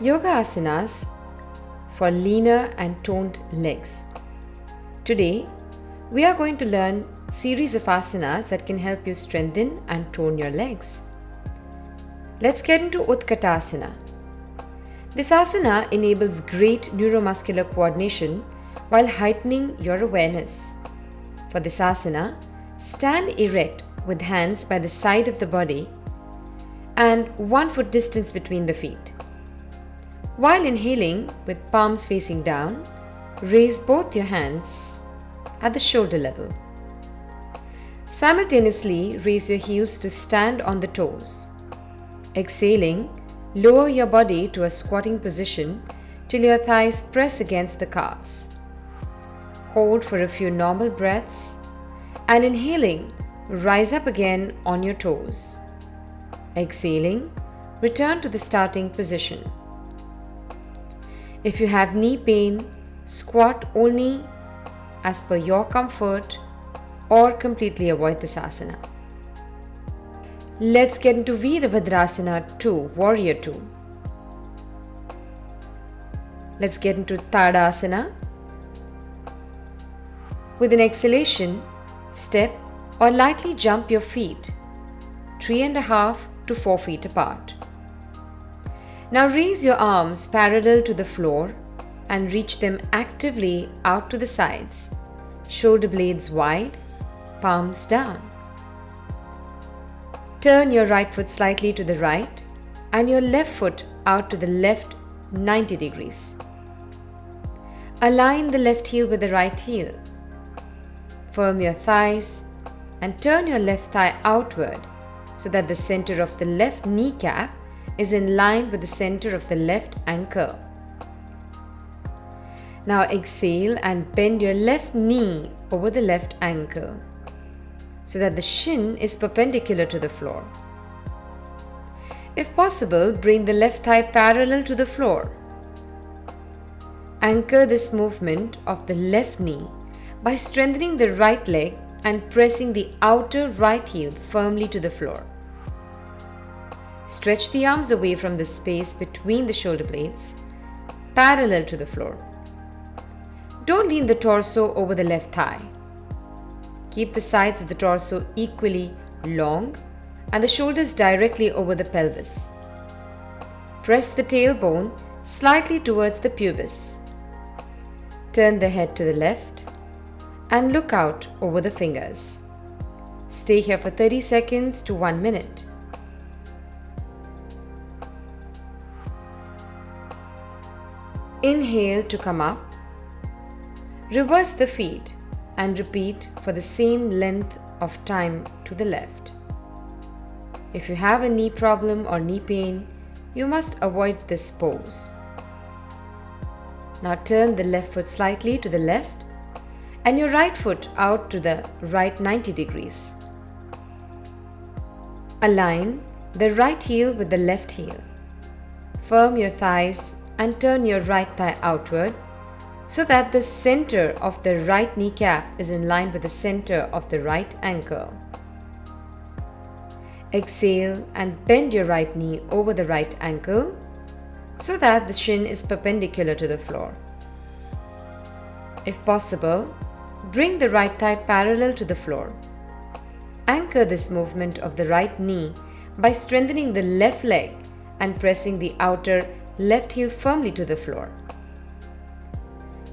Yoga asanas for leaner and toned legs. Today, we are going to learn a series of asanas that can help you strengthen and tone your legs. Let's get into Utkatasana. This asana enables great neuromuscular coordination while heightening your awareness. For this asana, stand erect with hands by the side of the body and 1 foot distance between the feet. While inhaling with palms facing down, raise both your hands at the shoulder level. Simultaneously, raise your heels to stand on the toes. Exhaling, lower your body to a squatting position till your thighs press against the calves. Hold for a few normal breaths and inhaling, rise up again on your toes. Exhaling, return to the starting position. If you have knee pain, squat only as per your comfort or completely avoid this asana. Let's get into Virabhadrasana II, Warrior II. Let's get into Tadasana. With an exhalation, step or lightly jump your feet 3.5 to 4 feet apart. Now raise your arms parallel to the floor and reach them actively out to the sides, shoulder blades wide, palms down. Turn your right foot slightly to the right and your left foot out to the left 90 degrees. Align the left heel with the right heel. Firm your thighs and turn your left thigh outward so that the center of the left kneecap is in line with the center of the left ankle. Now exhale and bend your left knee over the left ankle so that the shin is perpendicular to the floor. If possible, bring the left thigh parallel to the floor. Anchor this movement of the left knee by strengthening the right leg and pressing the outer right heel firmly to the floor. Stretch the arms away from the space between the shoulder blades, parallel to the floor. Don't lean the torso over the left thigh. Keep the sides of the torso equally long and the shoulders directly over the pelvis. Press the tailbone slightly towards the pubis. Turn the head to the left and look out over the fingers. Stay here for 30 seconds to 1 minute. Inhale to come up. Reverse the feet and repeat for the same length of time to the left. If you have a knee problem or knee pain, you must avoid this pose. Now turn the left foot slightly to the left and your right foot out to the right 90 degrees. Align the right heel with the left heel. Firm your thighs and turn your right thigh outward so that the center of the right kneecap is in line with the center of the right ankle. Exhale and bend your right knee over the right ankle so that the shin is perpendicular to the floor. If possible, bring the right thigh parallel to the floor. Anchor this movement of the right knee by strengthening the left leg and pressing the outer left heel firmly to the floor.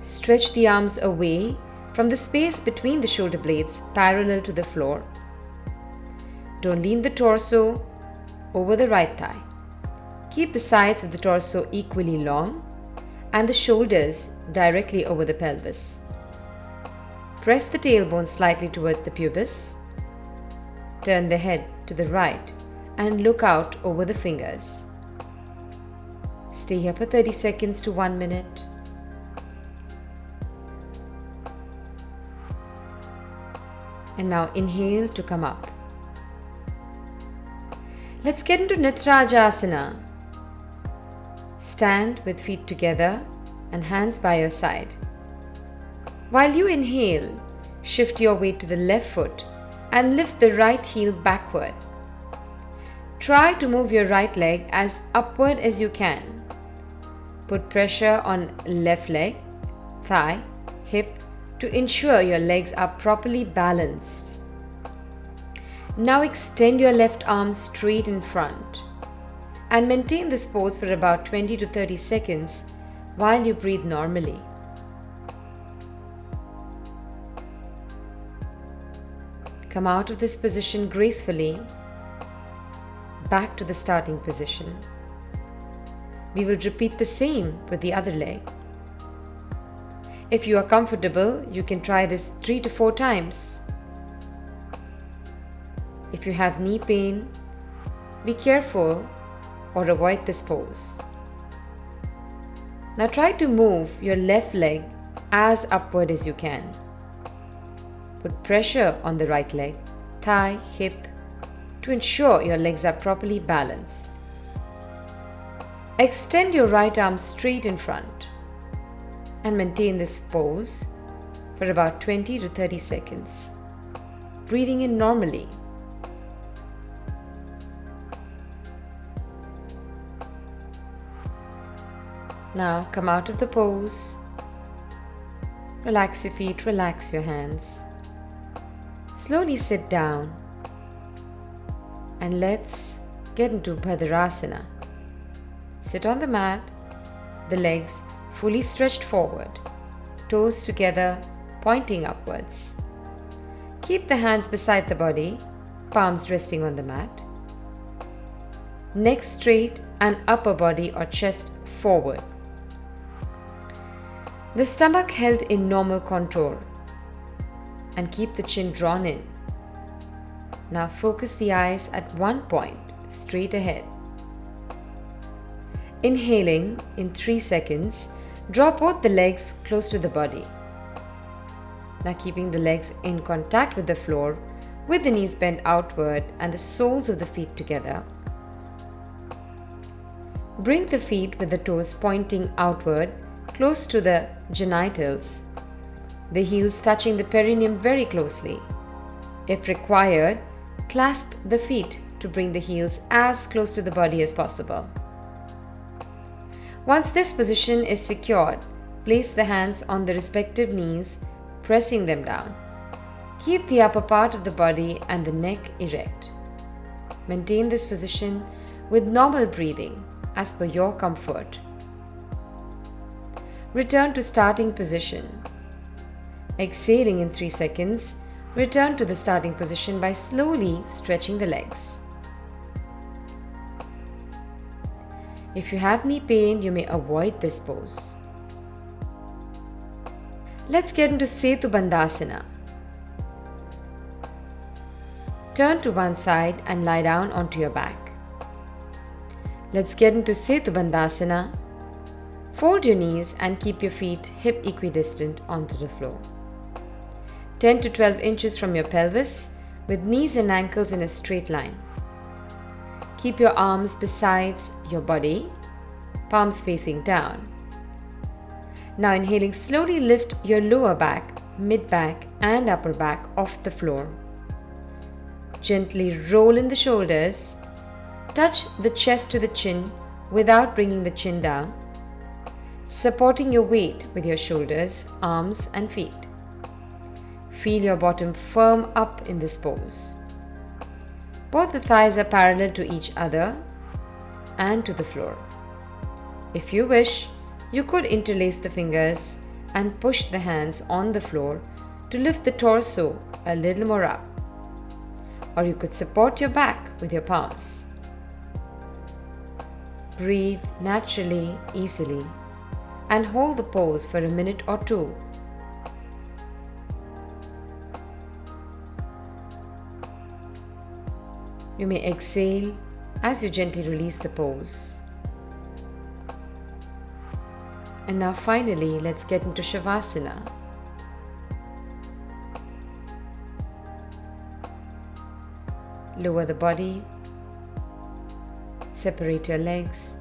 Stretch the arms away from the space between the shoulder blades parallel to the floor. Don't lean the torso over the right thigh. Keep the sides of the torso equally long and the shoulders directly over the pelvis. Press the tailbone slightly towards the pubis. Turn the head to the right and look out over the fingers. Stay here for 30 seconds to 1 minute. And now inhale to come up. Let's get into Natarajasana. Stand with feet together and hands by your side. While you inhale, shift your weight to the left foot and lift the right heel backward. Try to move your right leg as upward as you can. Put pressure on left leg, thigh, hip to ensure your legs are properly balanced. Now extend your left arm straight in front and maintain this pose for about 20 to 30 seconds while you breathe normally. Come out of this position gracefully, back to the starting position. We will repeat the same with the other leg. If you are comfortable, you can try this 3 to 4 times. If you have knee pain, be careful or avoid this pose. Now try to move your left leg as upward as you can. Put pressure on the right leg, thigh, hip to ensure your legs are properly balanced. Extend your right arm straight in front and maintain this pose for about 20 to 30 seconds, breathing in normally. Now come out of the pose. Relax your feet, relax your hands. Slowly sit down and let's get into Bhadrasana. Sit on the mat, the legs fully stretched forward, toes together, pointing upwards. Keep the hands beside the body, palms resting on the mat. Neck straight and upper body or chest forward. The stomach held in normal contour and keep the chin drawn in. Now focus the eyes at one point, straight ahead. Inhaling in 3 seconds, draw both the legs close to the body. Now keeping the legs in contact with the floor, with the knees bent outward and the soles of the feet together. Bring the feet with the toes pointing outward, close to the genitals, the heels touching the perineum very closely. If required, clasp the feet to bring the heels as close to the body as possible. Once this position is secured, place the hands on the respective knees, pressing them down. Keep the upper part of the body and the neck erect. Maintain this position with normal breathing as per your comfort. Return to starting position. Exhaling in 3 seconds, return to the starting position by slowly stretching the legs. If you have knee pain, you may avoid this pose. Let's get into Setu Bandhasana. Turn to one side and lie down onto your back. Let's get into Setu Bandhasana. Fold your knees and keep your feet hip equidistant onto the floor. 10 to 12 inches from your pelvis with knees and ankles in a straight line. Keep your arms beside your body, palms facing down. Now inhaling, slowly lift your lower back, mid back and upper back off the floor. Gently roll in the shoulders. Touch the chest to the chin without bringing the chin down, supporting your weight with your shoulders, arms and feet. Feel your bottom firm up in this pose. Both the thighs are parallel to each other and to the floor. If you wish, you could interlace the fingers and push the hands on the floor to lift the torso a little more up. Or you could support your back with your palms. Breathe naturally, easily, and hold the pose for a minute or two. You may exhale as you gently release the pose. And now finally, let's get into Shavasana. Lower the body, separate your legs,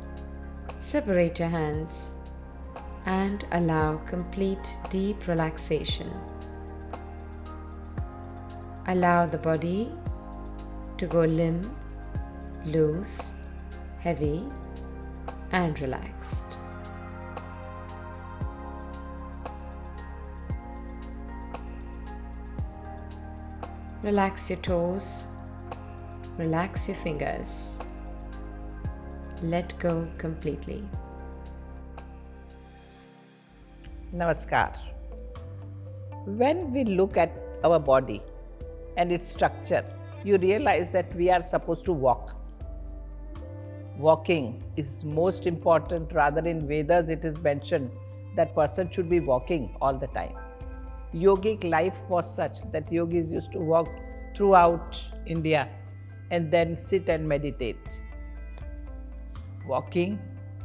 separate your hands, and allow complete deep relaxation. Allow the body to go limp, loose, heavy, and relaxed. Relax your toes. Relax your fingers. Let go completely. Namaskar. When we look at our body and its structure, you realize that we are supposed to walk. Walking is most important. Rather, in Vedas it is mentioned that person should be walking all the time. Yogic life was such that yogis used to walk throughout India and then sit and meditate. Walking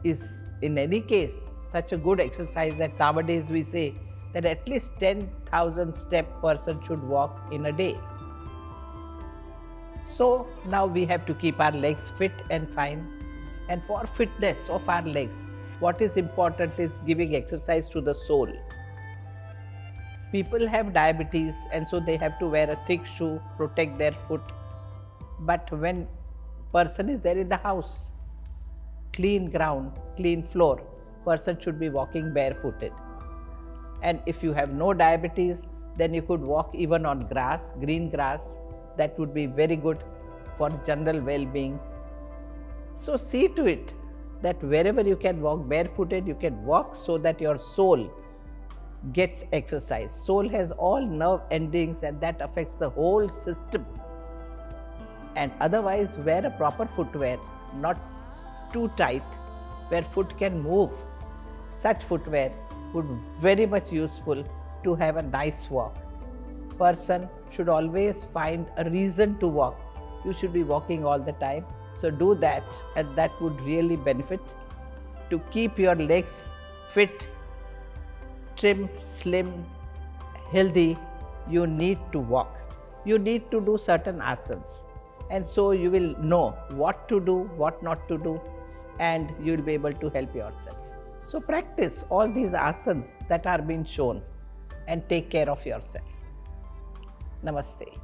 is in any case such a good exercise that nowadays we say that at least 10,000 step person should walk in a day. So now we have to keep our legs fit and fine, and for fitness of our legs, what is important is giving exercise to the soul. People have diabetes and so they have to wear a thick shoe, protect their foot. But when person is there in the house, clean ground, clean floor, person should be walking barefooted. And if you have no diabetes, then you could walk even on grass, green grass. That would be very good for general well-being. So see to it that wherever you can walk barefooted, you can walk so that your soul gets exercise. Soul has all nerve endings and that affects the whole system. And otherwise wear a proper footwear, not too tight, where foot can move. Such footwear would be very much useful to have a nice walk. Person should always find a reason to walk. You should be walking all the time. So do that, and that would really benefit. To keep your legs fit, trim, slim, healthy, you need to walk. You need to do certain asanas. And so you will know what to do, what not to do, and you will be able to help yourself. So practice all these asanas that are being shown and take care of yourself. Namaste.